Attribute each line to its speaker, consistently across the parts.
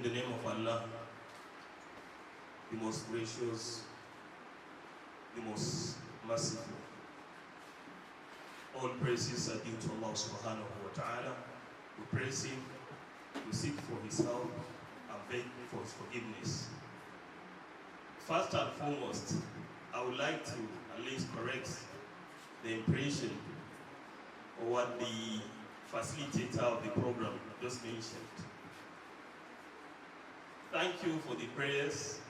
Speaker 1: In the name of Allah, the most gracious, the most merciful. All praises are due to Allah subhanahu wa ta'ala. We praise Him, we seek for His help, and beg for His forgiveness. First and foremost, I would like to at least correct the impression of what the facilitator of the program just mentioned. Thank you for the prayers,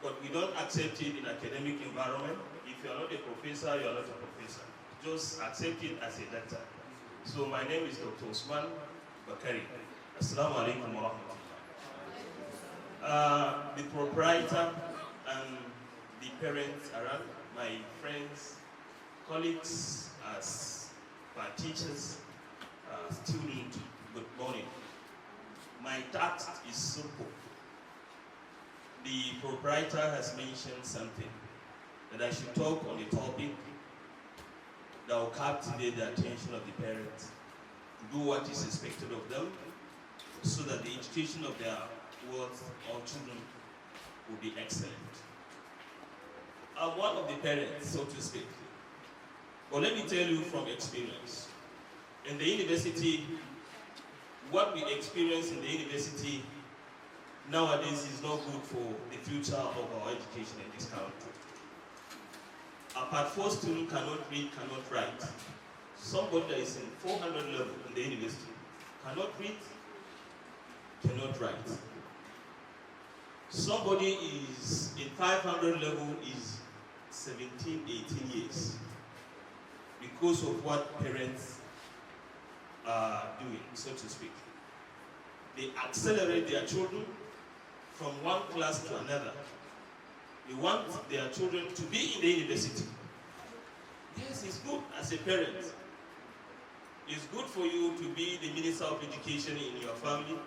Speaker 1: but we don't accept it in academic environment. If you are not a professor, you are not a professor. Just accept it as a letter. So my name is Dr. Usman Bakari. Assalamu alaikum wa rahmatullah. The proprietor and the parents around, my friends, colleagues, as teachers, students, good morning. My task is simple. The proprietor has mentioned something that I should talk on the topic that will captivate the attention of the parents, to do what is expected of them, so that the education of their words or children will be excellent. I'm one of the parents, so to speak. But let me tell you from experience. In the university, what we experience in the university nowadays is not good for the future of our education in this country. A Part 4 student cannot read, cannot write. Somebody that is in 400 level in the university cannot read, cannot write. Somebody is in 500 level is 17, 18 years because of what parents are doing, so to speak. They accelerate their children from one class to another. They want their children to be in the university. Yes, it's good as a parent. It's good for you to be the Minister of Education in your family,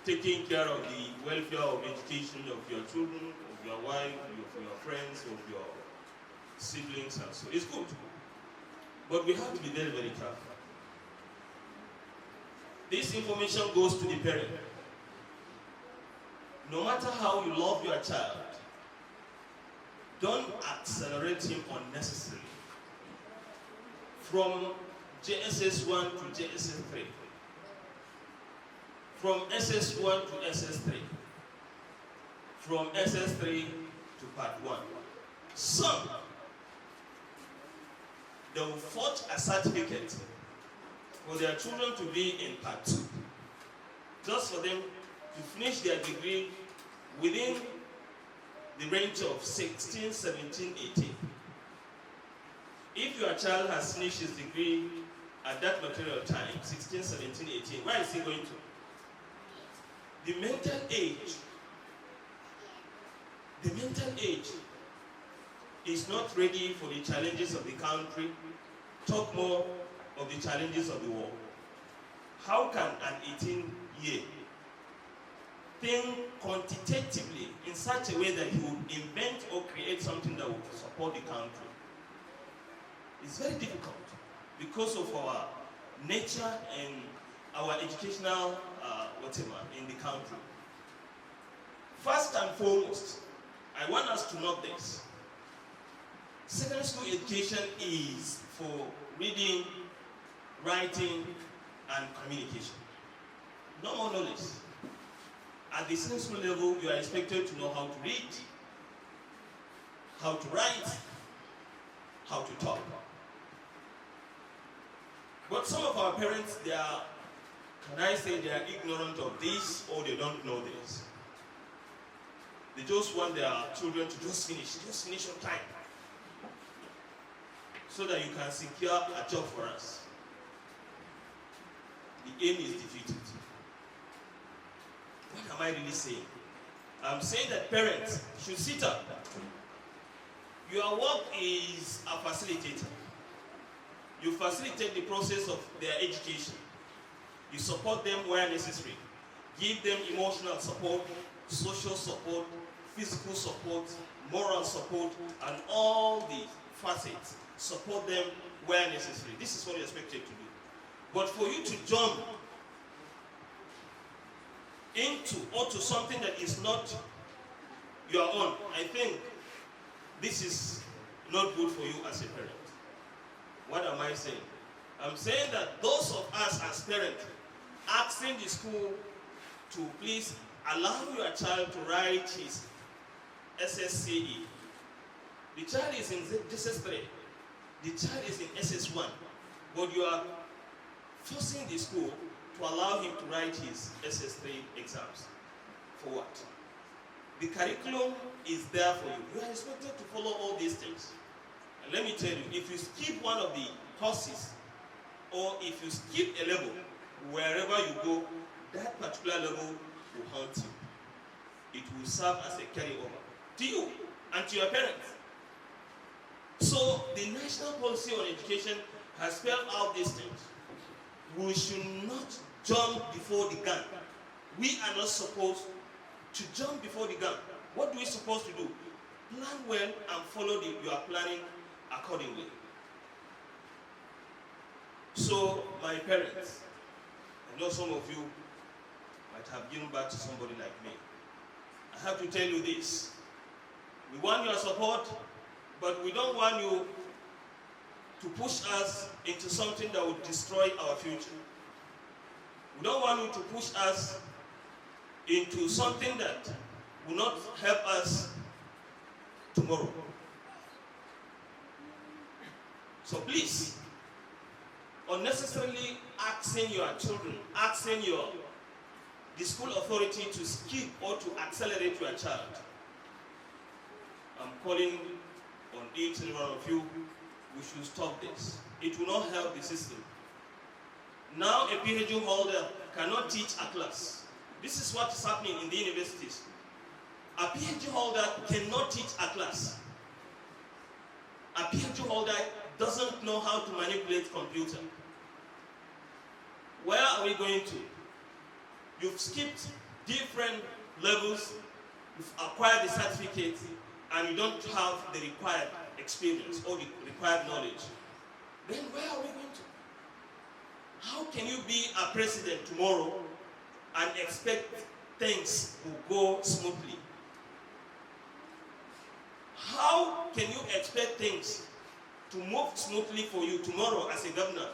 Speaker 1: taking care of the welfare of education of your children, of your wife, of your friends, of your siblings, and so. It's good. But we have to be very, very careful. This information goes to the parent. No matter how you love your child, don't accelerate him unnecessarily. From JSS 1 to JSS 3. From SS1 to SS3. From SS3 to Part 1. Some, they will forge a certificate for their children to be in Part 2. Just for them to finish their degree within the range of 16, 17, 18. If your child has finished his degree at that material time, 16, 17, 18, where is he going to? The mental age is not ready for the challenges of the country, talk more of the challenges of the world. How can an 18-year think quantitatively in such a way that he would invent or create something that would support the country? It's very difficult because of our nature and our educational whatever in the country. First and foremost, I want us to note this. Secondary school education is for reading, writing, and communication. No more knowledge. At the secondary school level, you are expected to know how to read, how to write, how to talk. But some of our parents, they are, can I say, they are ignorant of this, or they don't know this. They just want their children to just finish on time, so that you can secure a job for us. The aim is defeated. What am I really saying? I'm saying that parents should sit up. Your work is a facilitator. You facilitate the process of their education. You support them where necessary. Give them emotional support, social support, physical support, moral support, and all the facets. Support them where necessary. This is what you're expected to do. But for you to jump into or to something that is not your own, I think this is not good for you as a parent. What am I saying? I'm saying that those of us as parents asking the school to please allow your child to write his SSCE. The child is in SS3, the child is in SS1, but you are forcing the school to allow him to write his SS3 exams. For what? The curriculum is there for you. You are expected to follow all these things. And let me tell you, if you skip one of the courses, or if you skip a level, wherever you go, that particular level will haunt you. It will serve as a carryover to you and to your parents. So the national policy on education has spelled out these things. We should not jump before the gun. We are not supposed to jump before the gun. What are we supposed to do? Plan well and follow your planning accordingly. So, my parents, I know some of you might have given back to somebody like me. I have to tell you this. We want your support, but we don't want you to push us into something that will destroy our future. We don't want you to push us into something that will not help us tomorrow. So please, unnecessarily asking your children, asking the school authority to skip or to accelerate your child. I'm calling on each and one of you, we should stop this. It will not help the system. Now a Ph.D. holder cannot teach a class. This is what is happening in the universities. A Ph.D. holder cannot teach a class. A Ph.D. holder doesn't know how to manipulate computer. Where are we going to? You've skipped different levels, you've acquired the certificate, and you don't have the required experience or the required knowledge. Then where are we going to? How can you be a president tomorrow and expect things to go smoothly? How can you expect things to move smoothly for you tomorrow as a governor?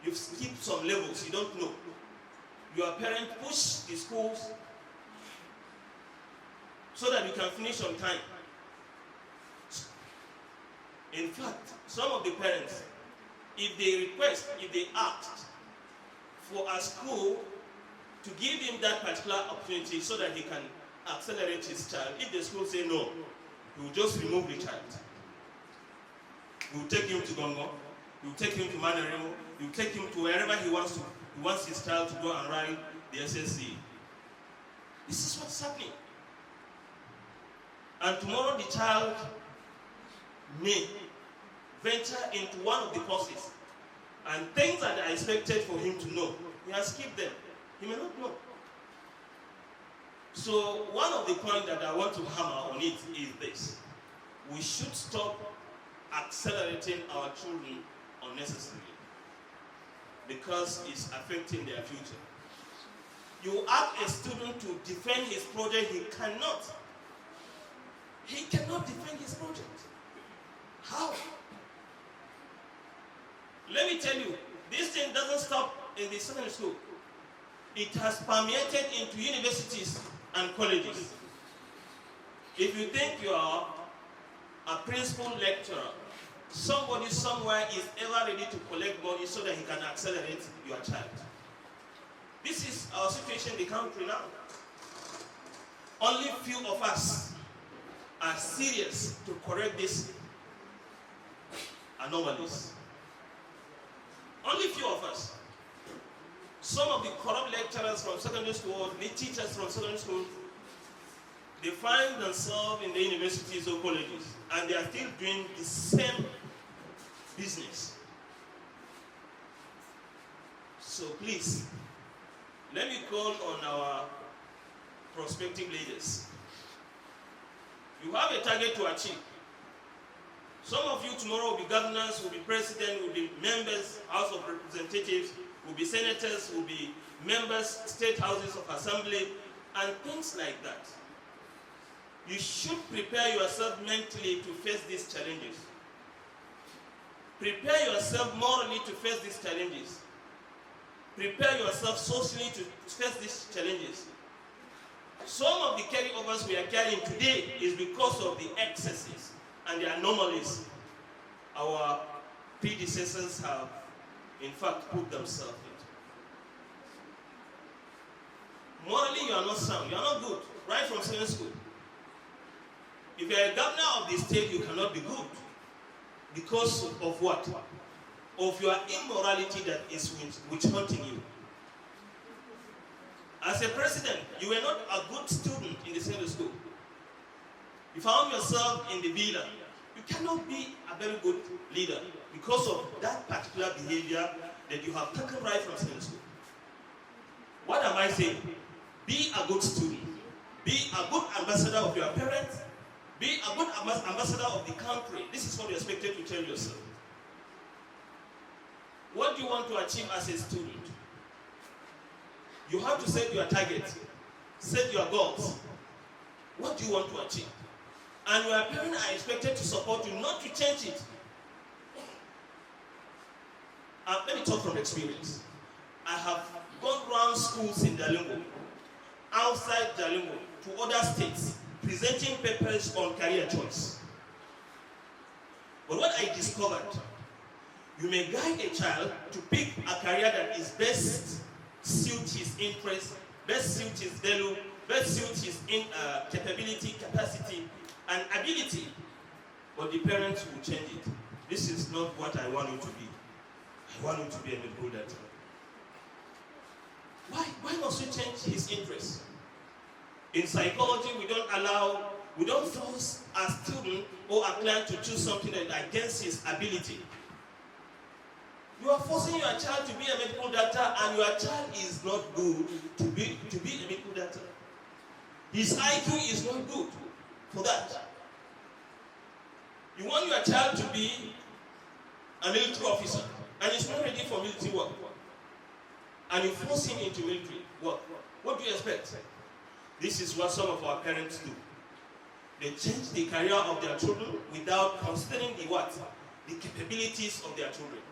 Speaker 1: You've skipped some levels, you don't know. Your parents push the schools so that you can finish on time. In fact, some of the parents, if they ask for a school to give him that particular opportunity so that he can accelerate his child, if the school say no, he will just remove the child. He will take him to Gongo, he will take him to Manaremo, he will take him to wherever he wants to. He wants his child to go and write the SSC. This is what's happening. And tomorrow the child may venture into one of the courses, and things that are expected for him to know, he has skipped them. He may not know. So one of the points that I want to hammer on it is this. We should stop accelerating our children unnecessarily because it's affecting their future. You ask a student to defend his project, he cannot. He cannot defend his project. How? Let me tell you, this thing doesn't stop in the secondary school. It has permeated into universities and colleges. If you think you are a principal lecturer, somebody somewhere is ever ready to collect money so that he can accelerate your child. This is our situation in the country now. Only few of us are serious to correct these anomalies. Only few of us. Some of the corrupt lecturers from secondary school, the teachers from secondary school, they find themselves in the universities or colleges, and they are still doing the same business. So please, let me call on our prospective leaders. You have a target to achieve. Some of you tomorrow will be governors, will be president, will be members, House of Representatives, will be senators, will be members, state houses of assembly, and things like that. You should prepare yourself mentally to face these challenges. Prepare yourself morally to face these challenges. Prepare yourself socially to face these challenges. Some of the carryovers we are carrying today is because of the excesses and the anomalies our predecessors have, in fact, put themselves into. Morally, you are not sound. You are not good, right from secondary school. If you are a governor of the state, you cannot be good. Because of what? Of your immorality that is witch-hunting you. As a president, you were not a good student in the secondary school. You found yourself in the villa. You cannot be a very good leader because of that particular behavior that you have taken right from secondary school. What am I saying? Be a good student. Be a good ambassador of your parents. Be a good ambassador of the country. This is what you're expected to tell yourself. What do you want to achieve as a student? You have to set your targets, set your goals. What do you want to achieve? And your parents are expected to support you, not to change it. Let me talk from experience. I have gone around schools in Jalingo, outside Jalingo, to other states, presenting papers on career choice. But what I discovered, you may guide a child to pick a career that is best suit his interest, best suit his value, best suit his capability, capacity, and ability. But the parents will change it. This is not what I want you to be. I want you to be a medical doctor. Why must we change his interest? In psychology, we don't force a student or a client to choose something that is against his ability. You are forcing your child to be a medical doctor, and your child is not good to be a medical doctor. His IQ is not good for that. You want your child to be a military officer, and he's not ready for military work. And you force him into military work. What do you expect? This is what some of our parents do. They change the career of their children without considering the capabilities of their children,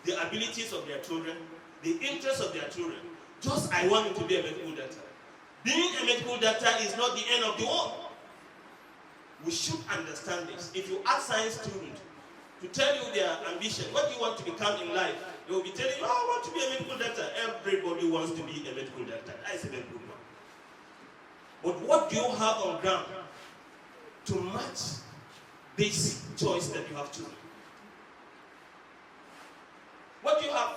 Speaker 1: the abilities of their children, the interests of their children. Just, I want you to be a medical doctor. Being a medical doctor is not the end of the world. We should understand this. If you ask science students to tell you their ambition, what do you want to become in life? They will be telling you, I want to be a medical doctor. Everybody wants to be a medical doctor. I say medical doctor. But what do you have on ground to match this choice that you have chosen? What do you have?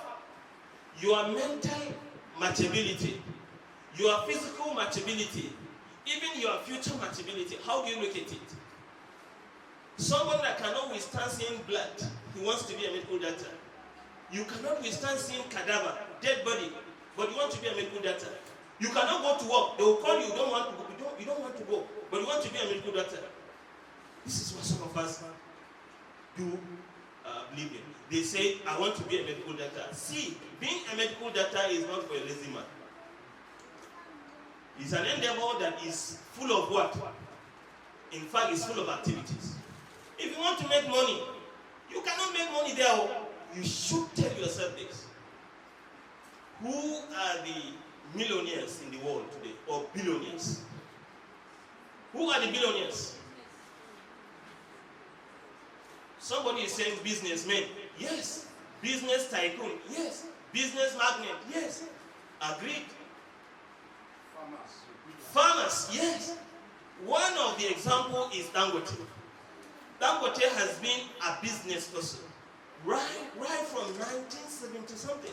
Speaker 1: Your mental matchability, your physical matchability, even your future matchability. How do you look at it? Someone that cannot withstand seeing blood, he wants to be a medical doctor. You cannot withstand seeing cadaver, dead body, but you want to be a medical doctor. You cannot go to work. They will call you. You don't want to go. You don't want to go, but you want to be a medical doctor. This is what some of us do believe in. They say, I want to be a medical doctor. See, being a medical doctor is not for a lazy man. It's an endeavor that is full of what? In fact, it's full of activities. If you want to make money, you cannot make money there. You should tell yourself this. Who are the millionaires in the world today, or billionaires? Who are the billionaires? Somebody is saying businessmen. Yes. Business tycoon. Yes. Business magnate. Yes. Agreed. Farmers. Yes. One of the examples is Dangote. Dangote has been a business person right from 1970 something.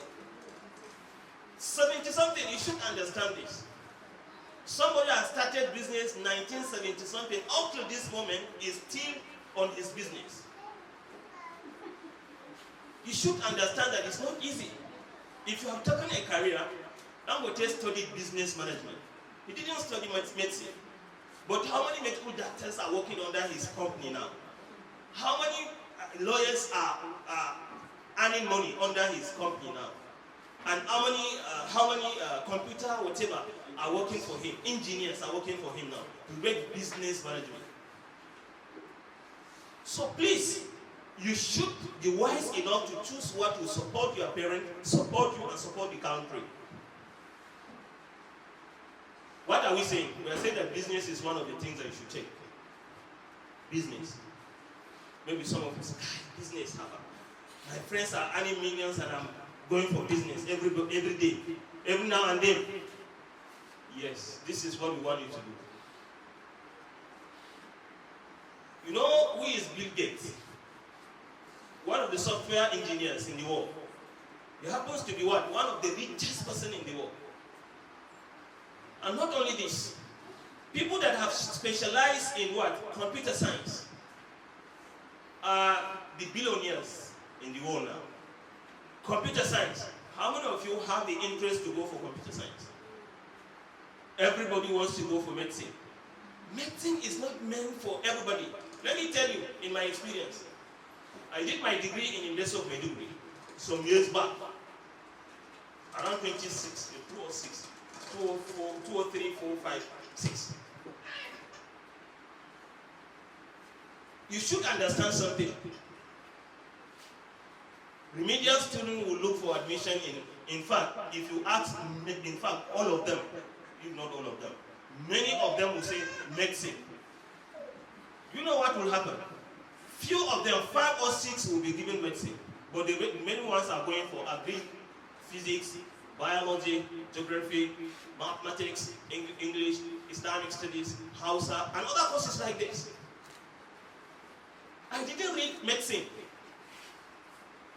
Speaker 1: 70 something. You should understand this. Somebody has started business 1970 something. Up to this moment is still on his business. You should understand that it's not easy. If you have taken a career, Dangote studied business management. He didn't study medicine. But how many medical doctors are working under his company now? How many lawyers are earning money under his company now? And how many computer whatever are working for him? Engineers are working for him now to make business management. So please, you should be wise enough to choose what will support your parent, support you, and support the country. What are we saying? We are saying that business is one of the things that you should take. Business. Maybe some of us, business. My friends are earning millions and I'm going for business every day, every now and then. Yes, this is what we want you to do. You know who is Bill Gates? One of the software engineers in the world. He happens to be what? One of the richest person in the world. And not only this, people that have specialized in what? Computer science are the billionaires in the world now. Computer science. How many of you have the interest to go for computer science? Everybody wants to go for medicine. Medicine is not meant for everybody. Let me tell you, in my experience, I did my degree in University of Maiduguri some years back, around 26, 206, 204, 203, 4, 5, 6. You should understand something. Remedial students will look for admission in fact, if you ask, in fact, all of them, if not all of them, many of them will say medicine. You know what will happen? Few of them, 5 or 6, will be given medicine, but the many ones are going for agri, physics, biology, geography, mathematics, English, Islamic studies, Hausa, and other courses like this. I didn't read medicine.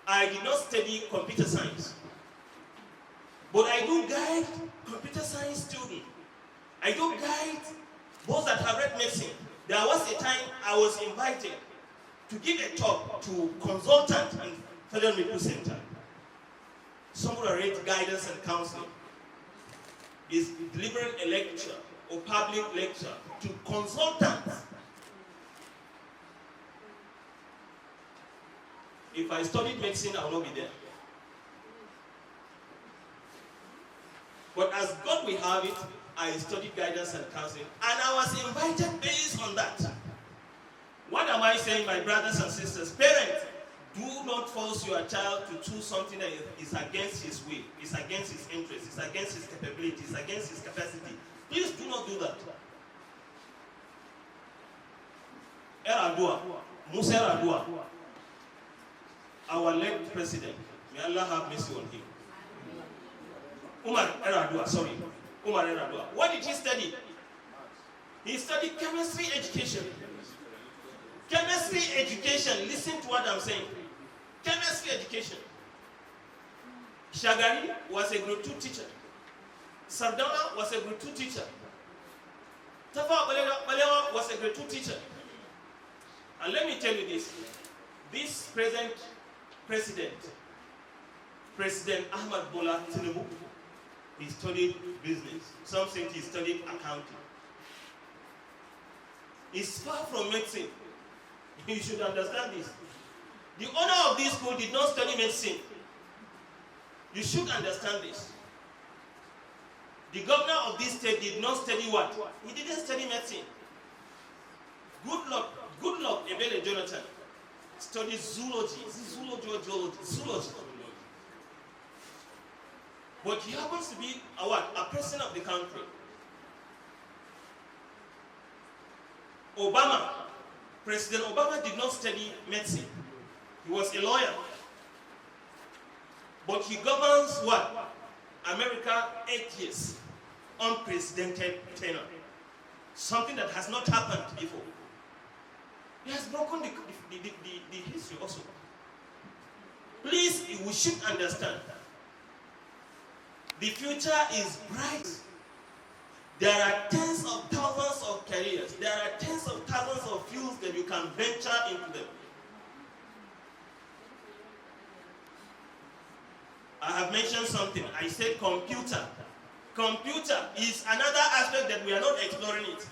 Speaker 1: I did not study computer science. But I do guide computer science students. I do guide those that have read medicine. There was a time I was invited to give a talk to consultant in Federal Medical Center. Someone who read guidance and counseling is delivering a lecture or public lecture to consultants. If I studied medicine, I will not be there. But as God will have it, I studied guidance and counseling, and I was invited based on that. What am I saying, my brothers and sisters? Parents, do not force your child to choose something that is against his will, is against his interests, is against his capabilities, is against his capacity. Please do not do that. Eradua, Musa Eradua, our late president, may Allah have mercy on him. Umar Eradua. What did he study? He studied chemistry education. Chemistry education, listen to what I'm saying. Chemistry education. Shagari was a grade 2 teacher. Sardana was a grade 2 teacher. Tafa Balewa was a grade 2 teacher. And let me tell you this present president, President Ahmad Bola Tinubu, he studied business. Some say he studied accounting. He's far from medicine. You should understand this. The owner of this school did not study medicine. You should understand this. The governor of this state did not study what? He didn't study medicine. Good luck, Ebele Jonathan studied zoology. Zoology. But he happens to be a president of the country. President Obama did not study medicine. He was a lawyer. But he governs what? America 8 years. Unprecedented tenure. Something that has not happened before. He has broken the history also. Please, we should understand. The future is bright. There are tens of thousands of careers. There are tens of thousands of fields that you can venture into them. I have mentioned something. I said computer. Computer is another aspect that we are not exploring it.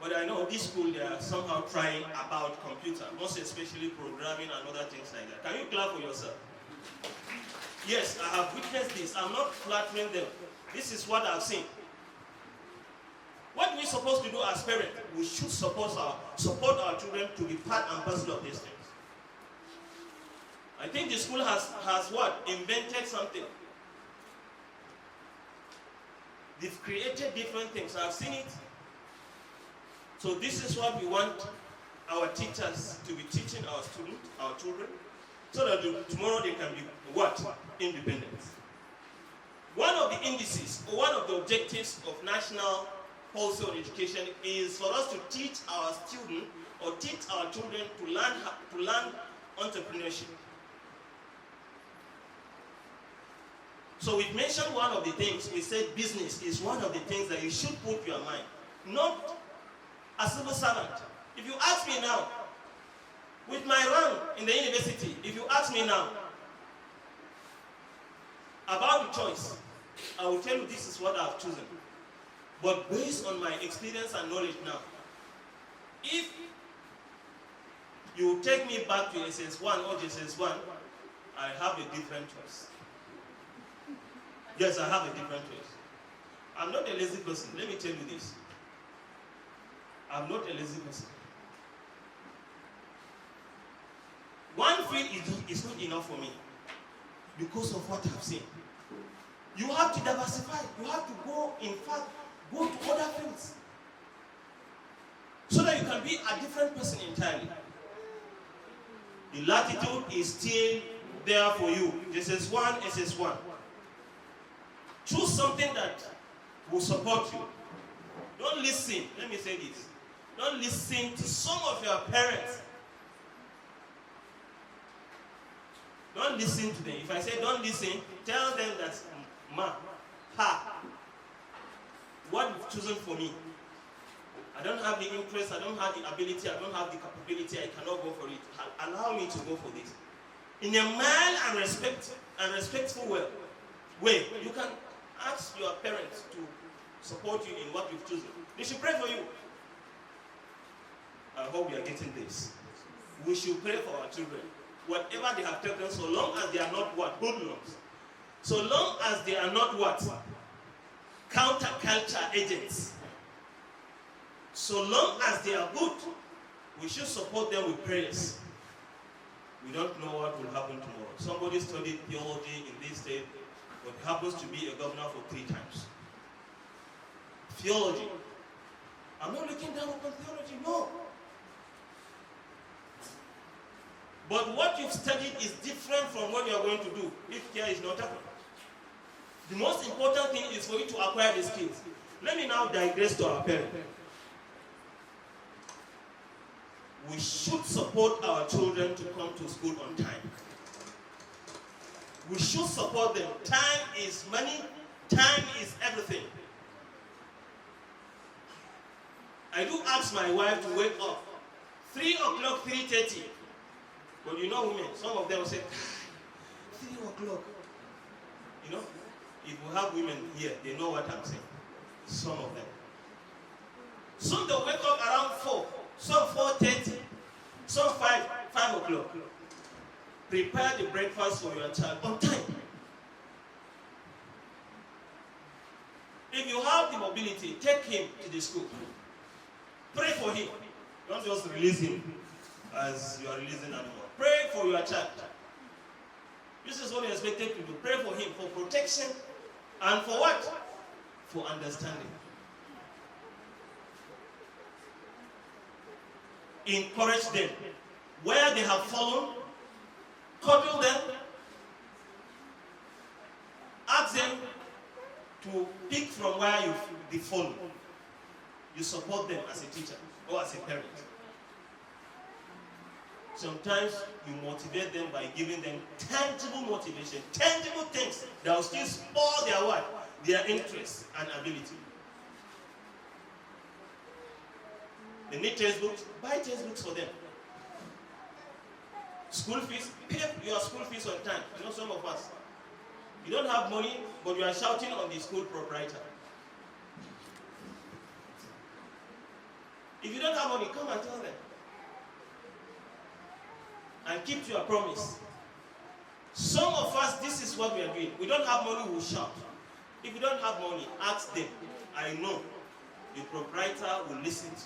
Speaker 1: But I know this school, they are somehow trying about computer, most especially programming and other things like that. Can you clap for yourself? Yes, I have witnessed this. I'm not flattering them. This is what I've seen. What are we supposed to do as parents? We should support our children to be part and parcel of these things. I think the school has what? Invented something. They've created different things. I've seen it. So this is what we want our teachers to be teaching our students, our children, so that tomorrow they can be what? Independent. One of the indices, or one of the objectives of national policy on education is for us to teach our students or teach our children to learn entrepreneurship. So we've mentioned one of the things. We said business is one of the things that you should put your mind, not a civil servant. If you ask me now, with my rank in the university, if you ask me now about the choice, I will tell you this is what I've chosen. But based on my experience and knowledge now, if you take me back to SS1 or SS1, I have a different choice. Yes, I have a different choice. I'm not a lazy person. Let me tell you this. I'm not a lazy person. One field is not enough for me because of what I've seen. You have to diversify. You have to go to other fields so that you can be a different person entirely. The latitude is still there for you. SS1, SS1. Choose something that will support you. Don't listen. Let me say this. Don't listen to some of your parents. Don't listen to them. If I say don't listen, tell them that, what you've chosen for me, I don't have the interest, I don't have the ability, I don't have the capability, I cannot go for it. Allow me to go for this. In a mild and respectful way, you can ask your parents to support you in what you've chosen. They should pray for you. I hope we are getting this. We should pray for our children. Whatever they have taken, so long as they are not what? Hoodlums. So long as they are not what? Counterculture agents. So long as they are good, we should support them with prayers. We don't know what will happen tomorrow. Somebody studied theology in this state, but happens to be a governor for 3 times. Theology. I'm not looking down upon theology, no. But what you've studied is different from what you are going to do if care is not taken. The most important thing is for you to acquire the skills. Let me now digress to our parents. We should support our children to come to school on time. We should support them. Time is money. Time is everything. I do ask my wife to wake up 3 o'clock, 3:30. But you know women, some of them will say, 3 o'clock. You know, if we have women here, they know what I'm saying. Some of them. Some they'll wake up around 4, some 4:30, some 5 o'clock. Prepare the breakfast for your child on time. If you have the mobility, take him to the school. Pray for him. Don't just release him as you are releasing animals. Pray for your child. This is what you're expected to do. Pray for him for protection and for what? For understanding. Encourage them. Where they have fallen, cuddle them. Ask them to pick from where you've fallen. You support them as a teacher or as a parent. Sometimes you motivate them by giving them tangible motivation, tangible things that will still spur their what? Their interest and ability. They need textbooks, buy textbooks for them. School fees, pay your school fees on time. You know some of us, you don't have money, but you are shouting on the school proprietor. If you don't have money, come and tell them. And keep to your promise. Some of us, this is what we are doing. We don't have money, we'll shout. If you don't have money, ask them. I know the proprietor will listen to you.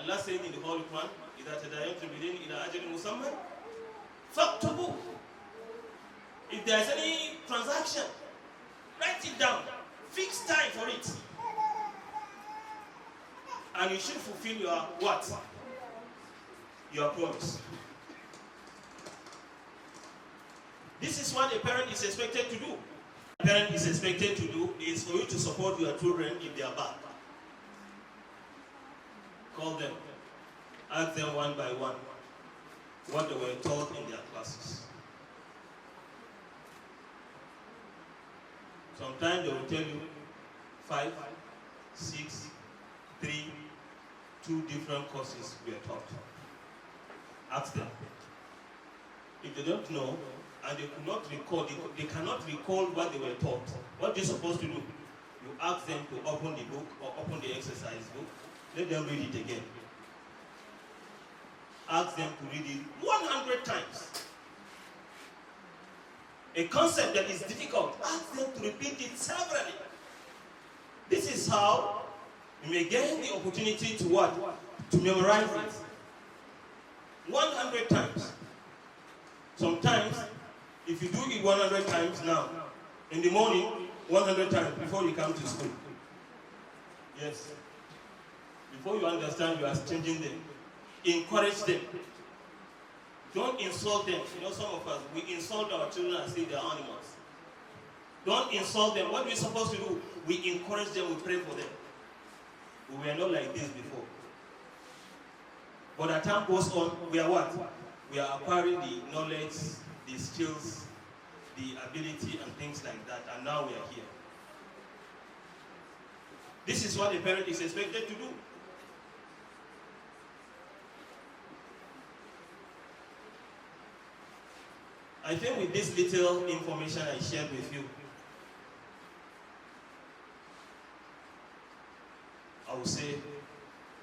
Speaker 1: Allah said in the Holy Quran, إِذَا تَدَايَنْتُمْ بِدَيْنٍ إِلَىٰ أَجَلٍ مُسَمًّى فَاكْتُبُوهُ. If there's any transaction, write it down. Fix time for it. And you should fulfill your what? Your promise. This is what a parent is expected to do. A parent is expected to do is for you to support your children if they are bad. Call them. Ask them one by one what they were taught in their classes. Sometimes they will tell you 5, 6, 3, 2 different courses were taught. Ask them. If they don't know and they could not recall, they cannot recall what they were taught, what they're supposed to do, you ask them to open the book or open the exercise book. Let them read it again. Ask them to read it 100 times. A concept that is difficult, ask them to repeat it severally. This is how you may get the opportunity to what? To memorize it. 100 times. Sometimes, if you do it 100 times now, in the morning, 100 times before you come to school. Yes. Before you understand, you are changing them. Encourage them. Don't insult them. You know, some of us, we insult our children and say they are animals. Don't insult them. What are we supposed to do? We encourage them, we pray for them. We were not like this before. But as time goes on, we are what? We are acquiring the knowledge, the skills, the ability, and things like that. And now we are here. This is what a parent is expected to do. I think with this little information I shared with you, I will say,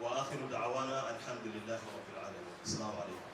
Speaker 1: وآخر دعوانا الحمد لله رب العالمين. السلام عليكم.